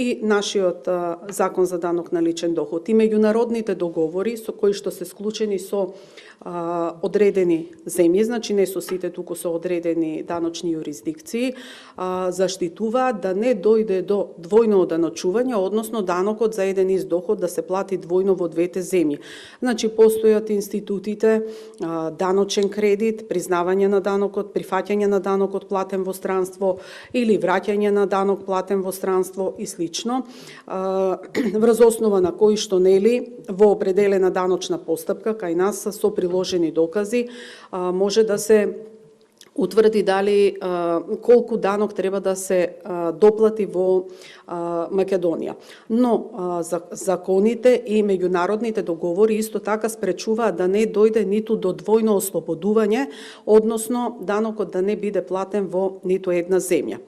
и нашиот закон за данок на личен доход и меѓународните договори со кои што се склучени со одредени земји, значи не со сите, туку со одредени даночни юрисдикции, заштитуваат да не дојде до двојно оданочување, односно данокот за еден ист доход да се плати двојно во двете земји. Значи постојат институтите, даночен кредит, признавање на данокот, прифаќање на данокот платен во странство или враќање на данок платен во странство и слично, врз основа на кои што нели во определена даночна постапка кај нас со приложени докази може да се утврди дали колку данок треба да се доплати во Македонија. Но законите и меѓународните договори исто така спречуваат да не дојде ниту до двојно ослободување, односно данокот да не биде платен во ниту една земја.